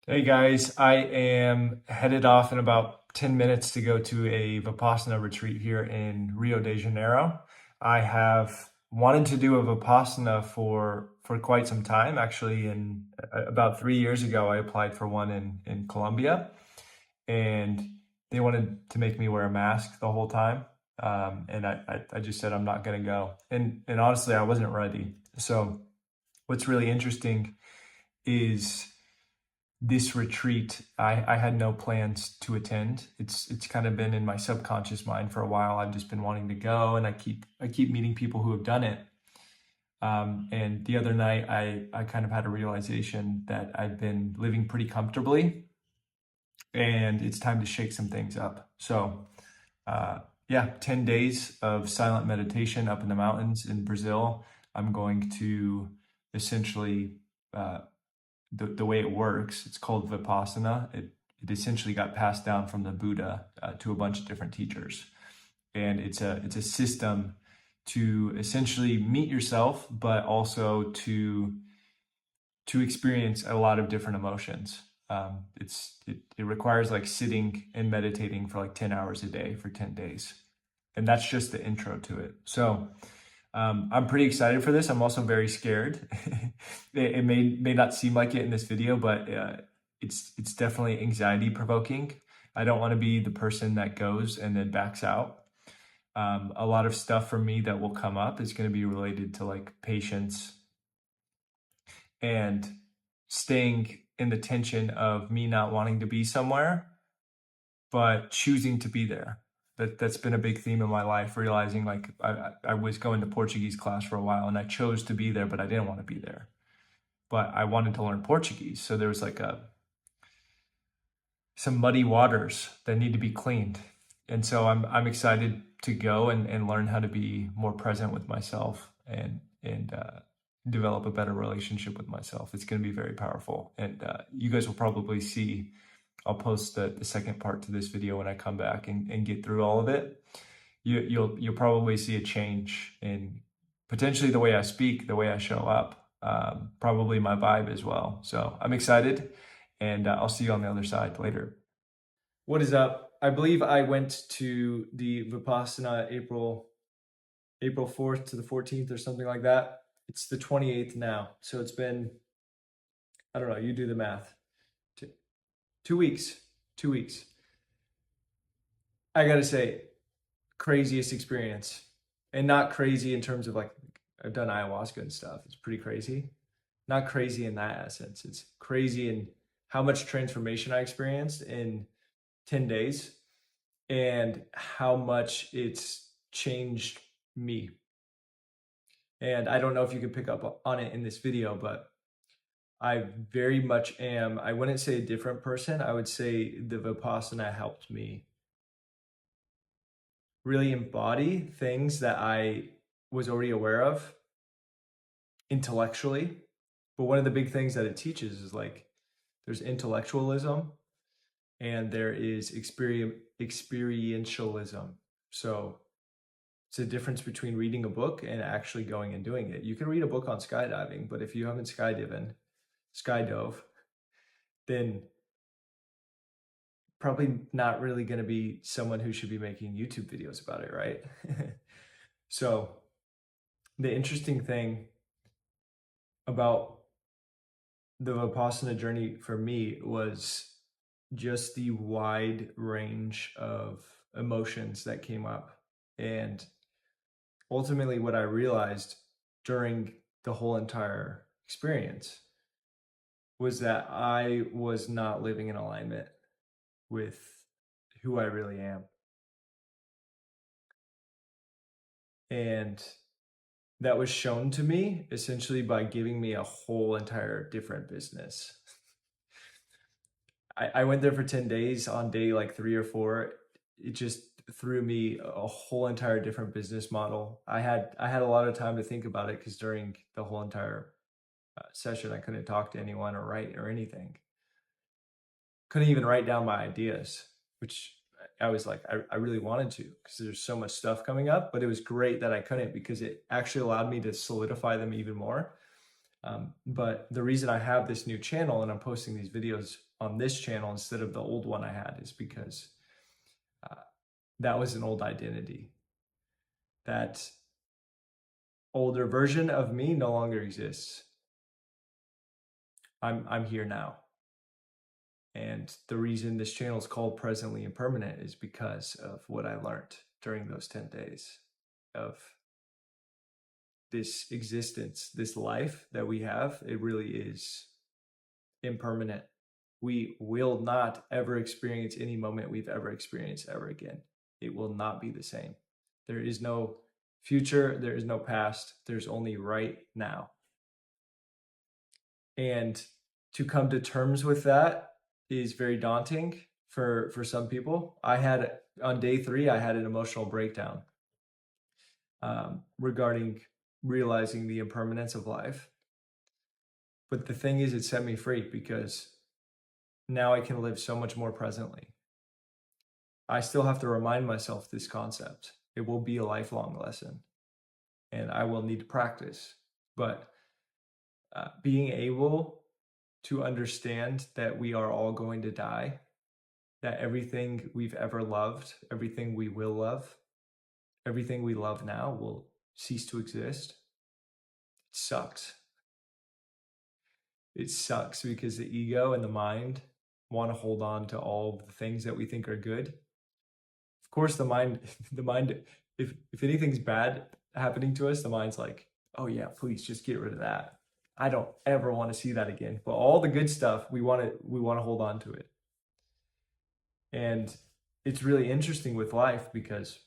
Hey guys, I am headed off in about 10 minutes to go to a Vipassana retreat here in Rio de Janeiro. I have wanted to do a Vipassana for quite some time. Actually, in about 3 years ago, I applied for one in Colombia, and they wanted to make me wear a mask the whole time. And I just said I'm not going to go. And honestly, I wasn't ready. So what's really interesting is this retreat. I had no plans to attend. It's kind of been in my subconscious mind for a while. I've just been wanting to go, and I keep meeting people who have done it. And the other night, I kind of had a realization that I've been living pretty comfortably, and it's time to shake some things up. So, yeah, 10 days of silent meditation up in the mountains in Brazil. I'm going to essentially the way it works. It's called Vipassana. It essentially got passed down from the Buddha to a bunch of different teachers, and it's a system to essentially meet yourself, but also to experience a lot of different emotions. It requires like sitting and meditating for like 10 hours a day for 10 days, and that's just the intro to it. So I'm pretty excited for this. I'm also very scared. It may not seem like it in this video, but it's definitely anxiety provoking. I don't want to be the person that goes and then backs out. A lot of stuff for me that will come up is going to be related to like patience and staying in the tension of me not wanting to be somewhere, but choosing to be there. That's been a big theme in my life, realizing like I was going to Portuguese class for a while and I chose to be there, but I didn't want to be there. But I wanted to learn Portuguese. So there was like some muddy waters that need to be cleaned. And so I'm excited to go and learn how to be more present with myself and develop a better relationship with myself. It's going to be very powerful. And you guys will probably see. I'll post the second part to this video when I come back and get through all of it. You'll probably see a change in potentially the way I speak, the way I show up, probably my vibe as well. So I'm excited, and I'll see you on the other side later. What is up? I believe I went to the Vipassana April 4th to the 14th or something like that. It's the 28th now, so it's been, I don't know. You do the math. 2 weeks. 2 weeks. I gotta say, craziest experience. And not crazy in terms of like, I've done ayahuasca and stuff. It's pretty crazy. Not crazy in that essence. It's crazy in how much transformation I experienced in 10 days and how much it's changed me. And I don't know if you can pick up on it in this video, but I very much am, I wouldn't say a different person. I would say the Vipassana helped me really embody things that I was already aware of intellectually. But one of the big things that it teaches is like there's intellectualism and there is experientialism. So it's a difference between reading a book and actually going and doing it. You can read a book on skydiving, but if you haven't skydove, then probably not really going to be someone who should be making YouTube videos about it, right? So the interesting thing about the Vipassana journey for me was just the wide range of emotions that came up. And ultimately, what I realized during the whole entire experience was that I was not living in alignment with who I really am. And that was shown to me essentially by giving me a whole entire different business. I went there for 10 days. On day like 3 or 4, it just threw me a whole entire different business model. I had a lot of time to think about it because during the whole entire session, I couldn't talk to anyone or write or anything. Couldn't even write down my ideas, which I was like, I really wanted to because there's so much stuff coming up, but it was great that I couldn't because it actually allowed me to solidify them even more. But the reason I have this new channel and I'm posting these videos on this channel instead of the old one I had is because that was an old identity. That older version of me no longer exists. I'm here now. And the reason this channel is called Presently Impermanent is because of what I learned during those 10 days of this existence, this life that we have. It really is impermanent. We will not ever experience any moment we've ever experienced ever again. It will not be the same. There is no future, there is no past, there's only right now. And to come to terms with that is very daunting for some people. I had, on day 3, I had an emotional breakdown regarding realizing the impermanence of life. But the thing is, it set me free because now I can live so much more presently. I still have to remind myself this concept. It will be a lifelong lesson and I will need to practice. But being able to understand that we are all going to die, that everything we've ever loved, everything we will love, everything we love now will cease to exist. It sucks. It sucks because the ego and the mind want to hold on to all the things that we think are good. Of course, the mind, if anything's bad happening to us, the mind's like, oh yeah, please just get rid of that. I don't ever want to see that again. But all the good stuff, we want to hold on to it. And it's really interesting with life because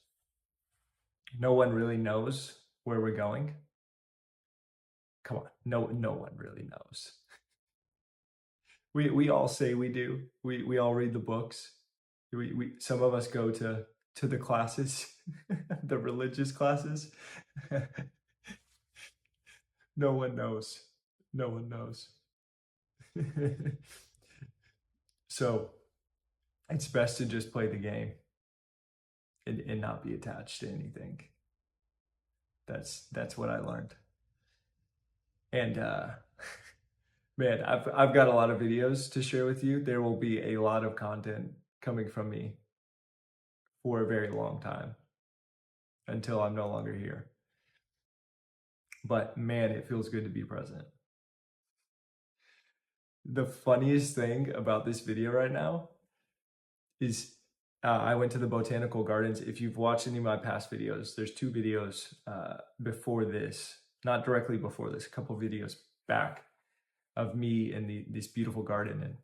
no one really knows where we're going. Come on, no one really knows. We all say we do. We all read the books. We some of us go to the classes, the religious classes. No one knows. No one knows. So it's best to just play the game and not be attached to anything. That's what I learned. And man, I've got a lot of videos to share with you. There will be a lot of content coming from me for a very long time until I'm no longer here. But man, it feels good to be present. The funniest thing about this video right now is I went to the botanical gardens. If you've watched any of my past videos, there's 2 videos before this, not directly before this, a couple videos back of me in this beautiful garden. And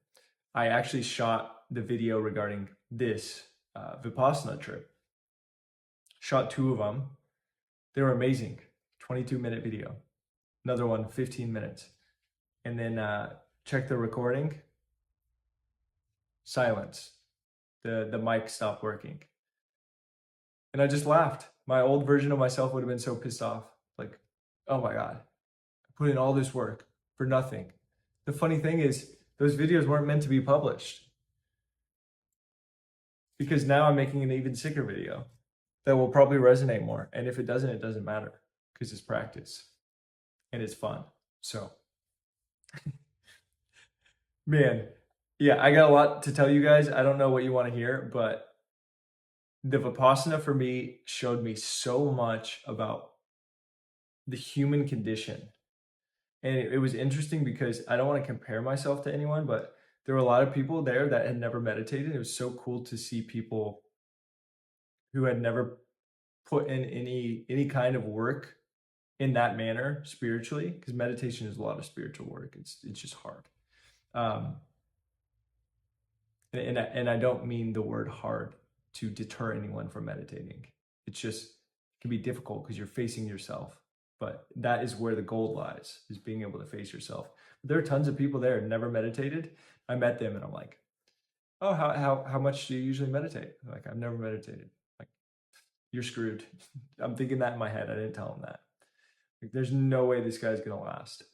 I actually shot the video regarding this Vipassana trip. Shot 2 of them. They were amazing. 22-minute video. Another one, 15 minutes. And then check the recording. Silence. The mic stopped working. And I just laughed. My old version of myself would have been so pissed off. Like, oh my God, I put in all this work for nothing. The funny thing is, those videos weren't meant to be published. Because now I'm making an even sicker video that will probably resonate more. And if it doesn't, it doesn't matter because it's practice and it's fun. So, man, yeah, I got a lot to tell you guys. I don't know what you want to hear, but the Vipassana for me showed me so much about the human condition. And it was interesting because I don't want to compare myself to anyone, but there were a lot of people there that had never meditated. It was so cool to see people who had never put in any kind of work in that manner spiritually, because meditation is a lot of spiritual work. It's just hard. And I don't mean the word hard to deter anyone from meditating. It's just, it can be difficult because you're facing yourself. But that is where the gold lies, is being able to face yourself. There are tons of people there who never meditated. I met them and I'm like, oh, how much do you usually meditate? They're like, I've never meditated. Like, you're screwed. I'm thinking that in my head. I didn't tell them that. Like, there's no way this guy's gonna last.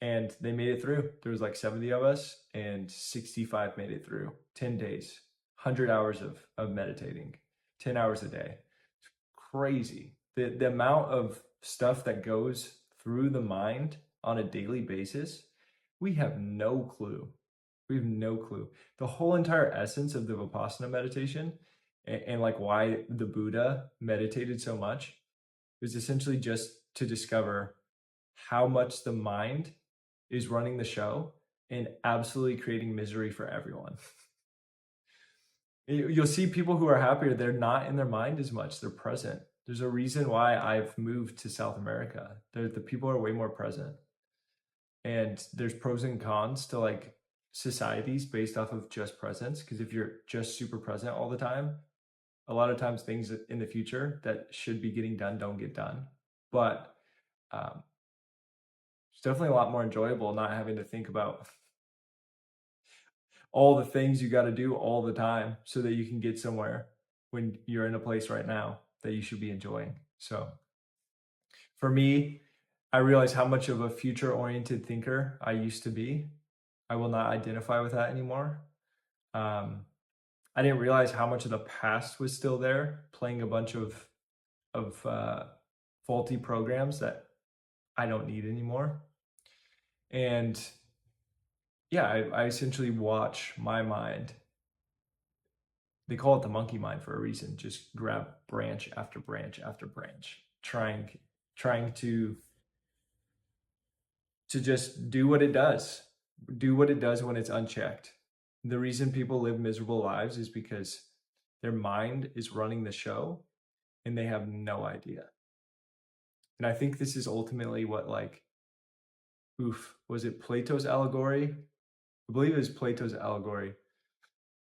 And they made it through. There was like 70 of us and 65 made it through. 10 days, 100 hours of meditating, 10 hours a day. It's crazy. The amount of stuff that goes through the mind on a daily basis, we have no clue. We have no clue. The whole entire essence of the Vipassana meditation and like why the Buddha meditated so much was essentially just to discover how much the mind is running the show and absolutely creating misery for everyone. You'll see people who are happier, they're not in their mind as much, they're present. There's a reason why I've moved to South America. The people are way more present. And there's pros and cons to like societies based off of just presence. Because if you're just super present all the time, a lot of times things in the future that should be getting done don't get done. But it's definitely a lot more enjoyable not having to think about all the things you got to do all the time so that you can get somewhere when you're in a place right now that you should be enjoying. So for me, I realize how much of a future-oriented thinker I used to be. I will not identify with that anymore. I didn't realize how much of the past was still there, playing a bunch of faulty programs that I don't need anymore. And yeah, I essentially watch my mind. They call it the monkey mind for a reason. Just grab branch after branch after branch, trying to just do what it does. Do what it does when it's unchecked. The reason people live miserable lives is because their mind is running the show and they have no idea. And I think this is ultimately what was it Plato's allegory? I believe it was Plato's allegory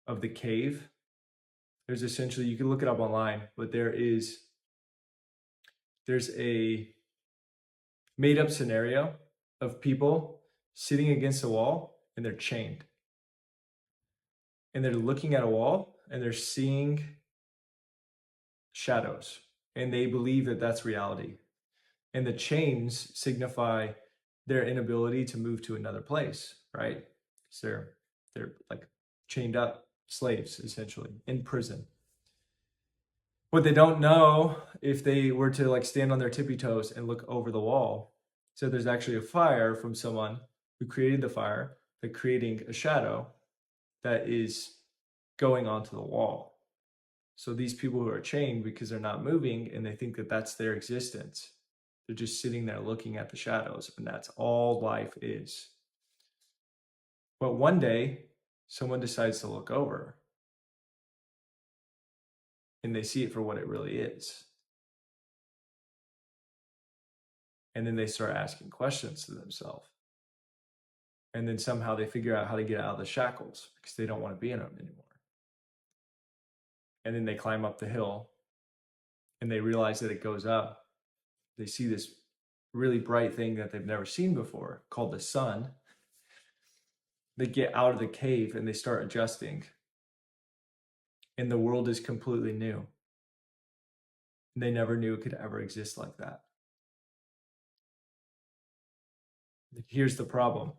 of the cave. There's essentially, you can look it up online, but there's a made up scenario of people sitting against a wall and they're chained. And they're looking at a wall and they're seeing shadows and they believe that that's reality. And the chains signify their inability to move to another place, right? So they're like chained up slaves, essentially, in prison. What they don't know, if they were to like stand on their tippy toes and look over the wall, so there's actually a fire from someone who created the fire, that creating a shadow that is going onto the wall. So these people who are chained because they're not moving and they think that that's their existence, they're just sitting there looking at the shadows, and that's all life is. But one day, someone decides to look over and they see it for what it really is. And then they start asking questions to themselves. And then somehow they figure out how to get out of the shackles because they don't want to be in them anymore. And then they climb up the hill and they realize that it goes up. They see this really bright thing that they've never seen before called the sun. They get out of the cave and they start adjusting. And the world is completely new. And they never knew it could ever exist like that. Here's the problem.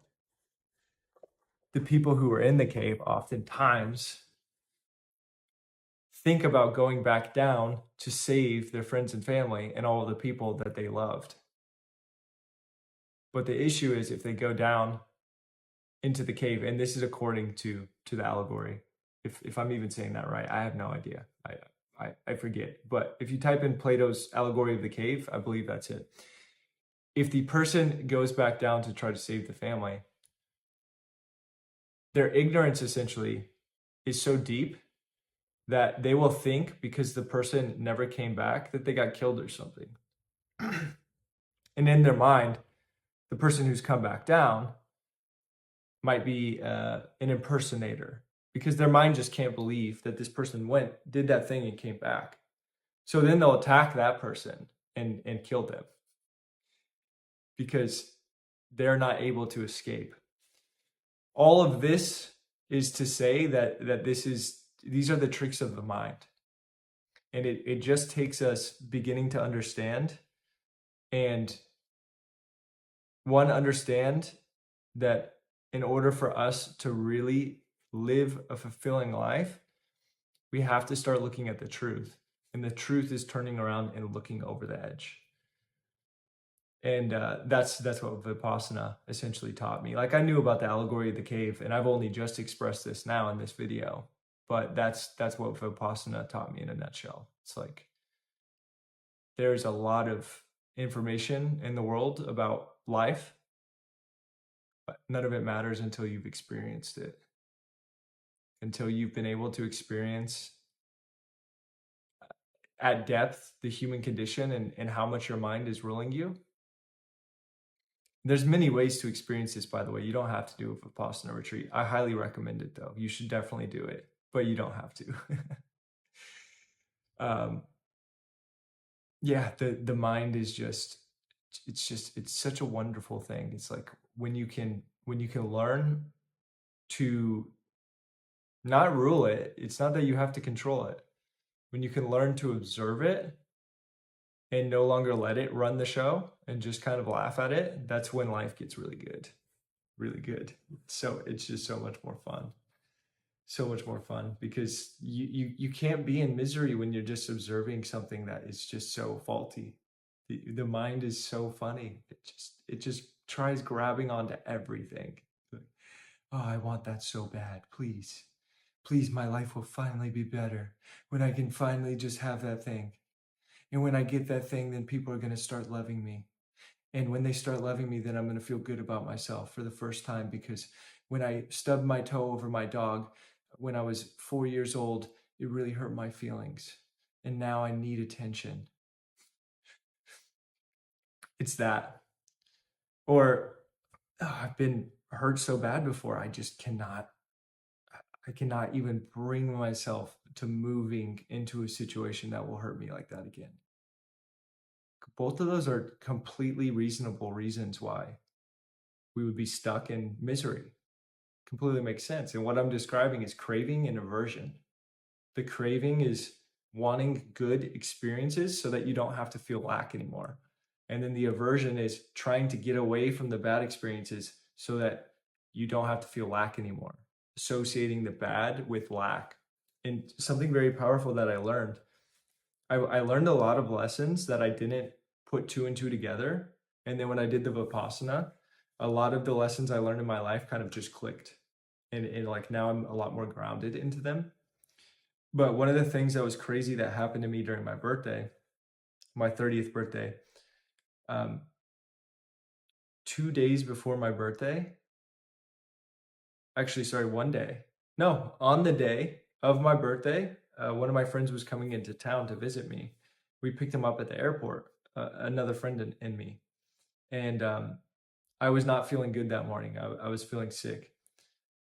The people who are in the cave oftentimes think about going back down to save their friends and family and all of the people that they loved. But the issue is if they go down into the cave, and this is according to the allegory, if I'm even saying that right, I have no idea. I forget. But if you type in Plato's allegory of the cave, I believe that's it. If the person goes back down to try to save the family, their ignorance essentially is so deep that they will think because the person never came back that they got killed or something. And in their mind, the person who's come back down might be an impersonator because their mind just can't believe that this person did that thing and came back. So then they'll attack that person and kill them because they're not able to escape. All of this is to say that these are the tricks of the mind. And it just takes us beginning to understand and understand that in order for us to really live a fulfilling life, we have to start looking at the truth. And the truth is turning around and looking over the edge. And that's what Vipassana essentially taught me. Like I knew about the allegory of the cave, and I've only just expressed this now in this video, but that's what Vipassana taught me in a nutshell. It's like there's a lot of information in the world about life, but none of it matters until you've experienced it. Until you've been able to experience at depth the human condition and how much your mind is ruling you. There's many ways to experience this, by the way. You don't have to do a Vipassana retreat. I highly recommend it, though. You should definitely do it, but you don't have to. um, yeah, the mind is it's such a wonderful thing. It's like when you can learn to not rule it. It's not that you have to control it. When you can learn to observe it and no longer let it run the show and just kind of laugh at it, that's when life gets really good. Really good. So it's just so much more fun. So much more fun because you can't be in misery when you're just observing something that is just so faulty. The mind is so funny. It just tries grabbing onto everything. Oh, I want that so bad. Please. Please, my life will finally be better when I can finally just have that thing. And when I get that thing, then people are going to start loving me. And when they start loving me, then I'm going to feel good about myself for the first time, because when I stubbed my toe over my dog when I was 4 years old, it really hurt my feelings. And now I need attention. It's that. Or I've been hurt so bad before, I cannot even bring myself to moving into a situation that will hurt me like that again. Both of those are completely reasonable reasons why we would be stuck in misery. Completely makes sense. And what I'm describing is craving and aversion. The craving is wanting good experiences so that you don't have to feel lack anymore. And then the aversion is trying to get away from the bad experiences so that you don't have to feel lack anymore, associating the bad with lack. And something very powerful that I learned, I learned a lot of lessons that I didn't put two and two together. And then when I did the Vipassana, a lot of the lessons I learned in my life kind of just clicked. And like now I'm a lot more grounded into them. But one of the things that was crazy that happened to me during my birthday, my 30th birthday, 2 days before my birthday, actually, sorry, one day. No, on the day of my birthday, one of my friends was coming into town to visit me. We picked him up at the airport, another friend and me. And I was not feeling good that morning. I was feeling sick.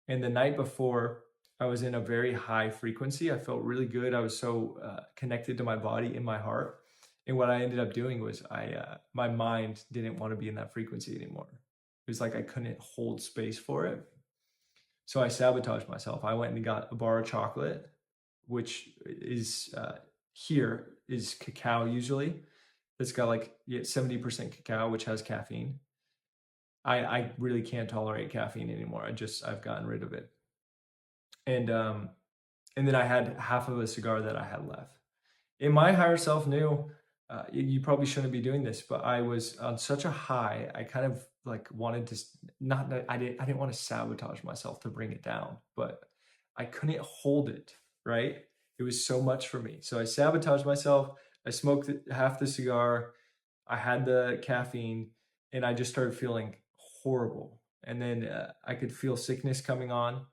And the night before, I was in a very high frequency. I felt really good. I was so connected to my body and my heart. And what I ended up doing was my mind didn't want to be in that frequency anymore. It was like I couldn't hold space for it. So I sabotaged myself. I went and got a bar of chocolate, which is here is cacao usually. It's got like 70% cacao, which has caffeine. I really can't tolerate caffeine anymore. I've gotten rid of it. And then I had half of a cigar that I had left. And my higher self knew you probably shouldn't be doing this, but I was on such a high. I kind of like wanted to not that I didn't want to sabotage myself to bring it down, but I couldn't hold it, right? It was so much for me. So I sabotaged myself. I smoked half the cigar. I had the caffeine and I just started feeling horrible. And then I could feel sickness coming on.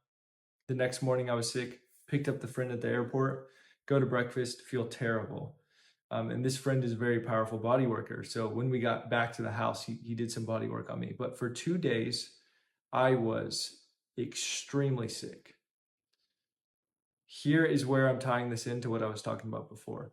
The next morning I was sick, picked up the friend at the airport, go to breakfast, feel terrible. And this friend is a very powerful body worker. So when we got back to the house, he did some body work on me. But for 2 days, I was extremely sick. Here is where I'm tying this into what I was talking about before.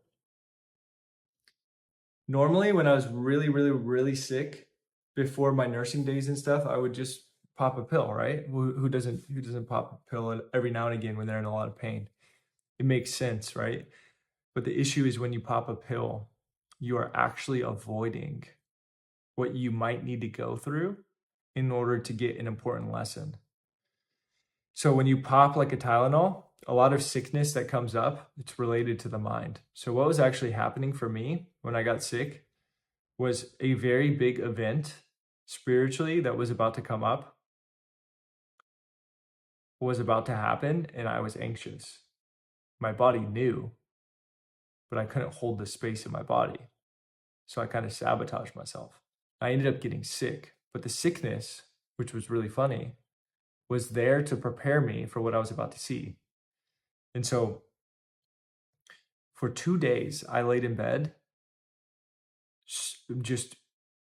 Normally, when I was really, really, really sick before my nursing days and stuff, I would just pop a pill, right? Who doesn't pop a pill every now and again when they're in a lot of pain? It makes sense, right? But the issue is when you pop a pill, you are actually avoiding what you might need to go through in order to get an important lesson. So when you pop like a Tylenol, a lot of sickness that comes up, it's related to the mind. So what was actually happening for me when I got sick was a very big event spiritually that was about to come up, was about to happen, and I was anxious. My body knew, but I couldn't hold the space in my body. So I kind of sabotaged myself. I ended up getting sick, but the sickness, which was really funny, was there to prepare me for what I was about to see. And so for 2 days, I laid in bed, just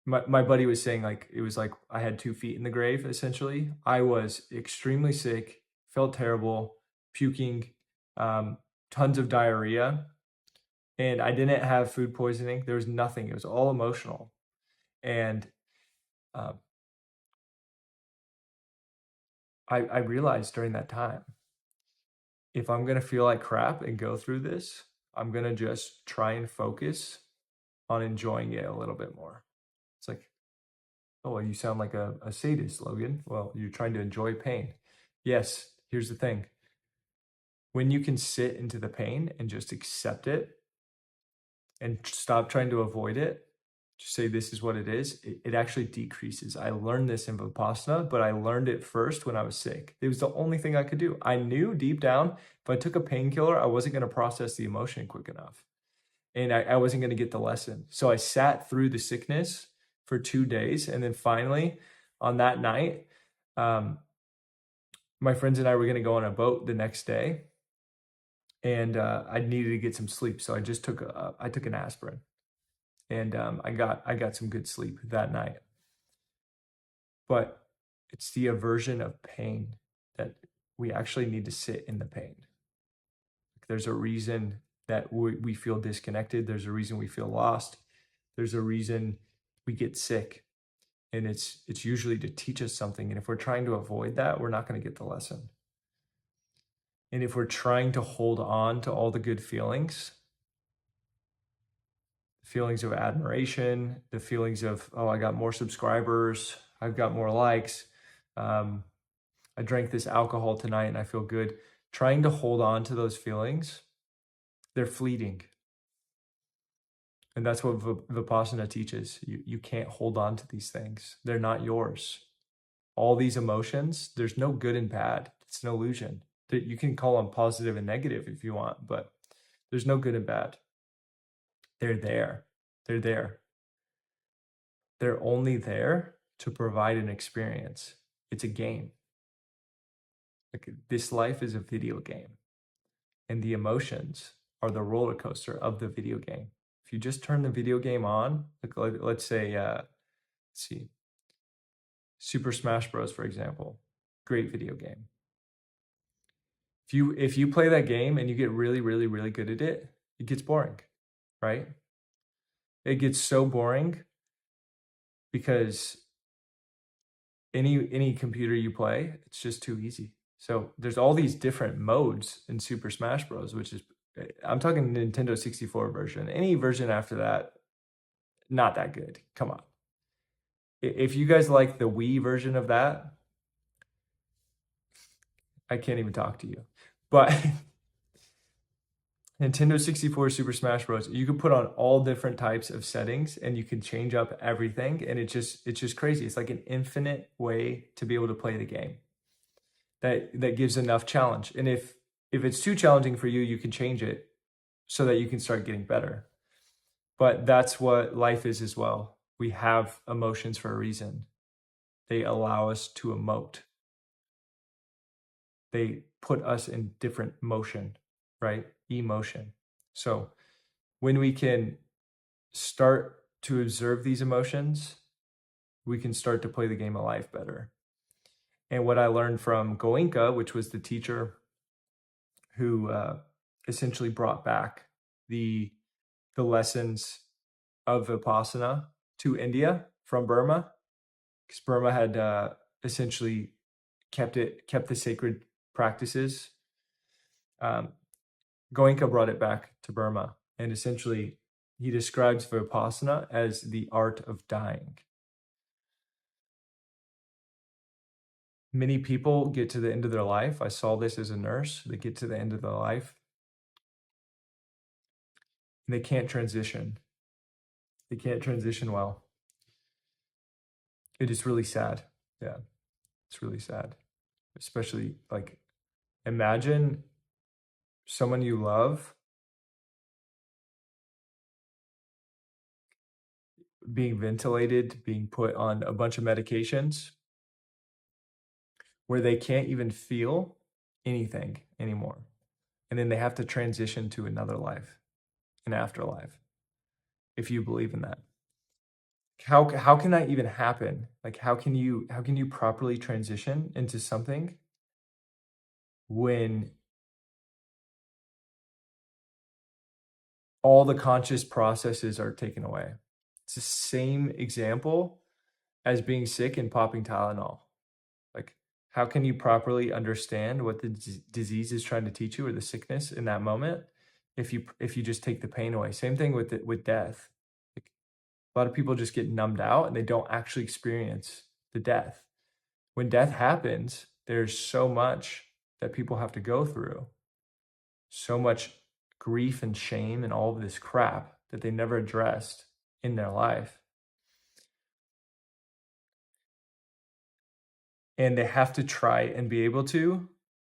my buddy was saying, like, it was like I had 2 feet in the grave, essentially. I was extremely sick, felt terrible, puking, um, tons of diarrhea, and I didn't have food poisoning. There was nothing. It was all emotional. And um, I realized during that time, if I'm going to feel like crap and go through this, I'm going to just try and focus on enjoying it a little bit more. It's like, oh, well, you sound like a sadist, Logan. Well, you're trying to enjoy pain. Yes, here's the thing. When you can sit into the pain and just accept it and stop trying to avoid it, just say this is what it is, it actually decreases. I learned this in Vipassana, but I learned it first when I was sick. It was the only thing I could do. I knew deep down, if I took a painkiller, I wasn't going to process the emotion quick enough. And I wasn't going to get the lesson. So I sat through the sickness for 2 days. And then finally, on that night, my friends and I were going to go on a boat the next day. And I needed to get some sleep. So I just took an aspirin. And I got some good sleep that night. But it's the aversion of pain that we actually need to sit in the pain. There's a reason that we feel disconnected. There's a reason we feel lost. There's a reason we get sick. And it's usually to teach us something. And if we're trying to avoid that, we're not going to get the lesson. And if we're trying to hold on to all the good feelings of admiration, the feelings of, oh, I got more subscribers, I've got more likes, I drank this alcohol tonight and I feel good. Trying to hold on to those feelings, they're fleeting. And that's what Vipassana teaches. You can't hold on to these things. They're not yours. All these emotions, there's no good and bad. It's an illusion. You can call them positive and negative if you want, but there's no good and bad. They're there. They're there. They're only there to provide an experience. It's a game. Like, this life is a video game, and the emotions are the roller coaster of the video game. If you just turn the video game on, like let's say, let's see, Super Smash Bros, for example, great video game. If you play that game and you get really, really, really good at it, it gets boring, right? It gets so boring because any computer you play, it's just too easy. So there's all these different modes in Super Smash Bros, which is, I'm talking Nintendo 64 version. Any version after that, not that good. Come on. If you guys like the Wii version of that, I can't even talk to you. But Nintendo 64 Super Smash Bros, you can put on all different types of settings and you can change up everything, and it's just crazy. It's like an infinite way to be able to play the game. That gives enough challenge. And if it's too challenging for you, you can change it so that you can start getting better. But that's what life is as well. We have emotions for a reason. They allow us to emote. They put us in different motion, right? Emotion. So when we can start to observe these emotions, we can start to play the game of life better. And what I learned from Goenka, which was the teacher who essentially brought back the lessons of Vipassana to India from Burma, because Burma had essentially kept the sacred practices. Goenka brought it back to Burma, and essentially he describes Vipassana as the art of dying. Many people get to the end of their life. I saw this as a nurse. They get to the end of their life and they can't transition. They can't transition well. It is really sad. Yeah, it's really sad. Especially like imagine someone you love being ventilated, being put on a bunch of medications where they can't even feel anything anymore. And then they have to transition to another life, an afterlife, if you believe in that. How can that even happen? Like how can you properly transition into something when all the conscious processes are taken away? It's the same example as being sick and popping Tylenol. Like, how can you properly understand what the disease is trying to teach you or the sickness in that moment if you just take the pain away? Same thing with death. Like, a lot of people just get numbed out and they don't actually experience the death. When death happens, there's so much that people have to go through, so much grief and shame and all of this crap that they never addressed in their life. And they have to try and be able to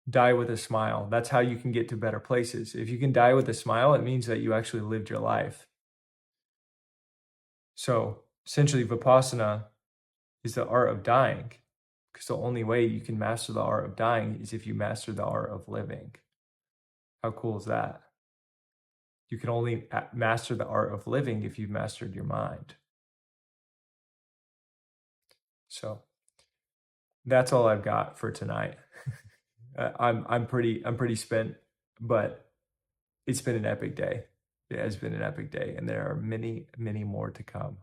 die with a smile. That's how you can get to better places. If you can die with a smile, it means that you actually lived your life. So essentially, Vipassana is the art of dying, because the only way you can master the art of dying is if you master the art of living. How cool is that? You can only master the art of living if you've mastered your mind. So that's all I've got for tonight. I'm pretty spent, but it's been an epic day. It has been an epic day, and there are many, many more to come.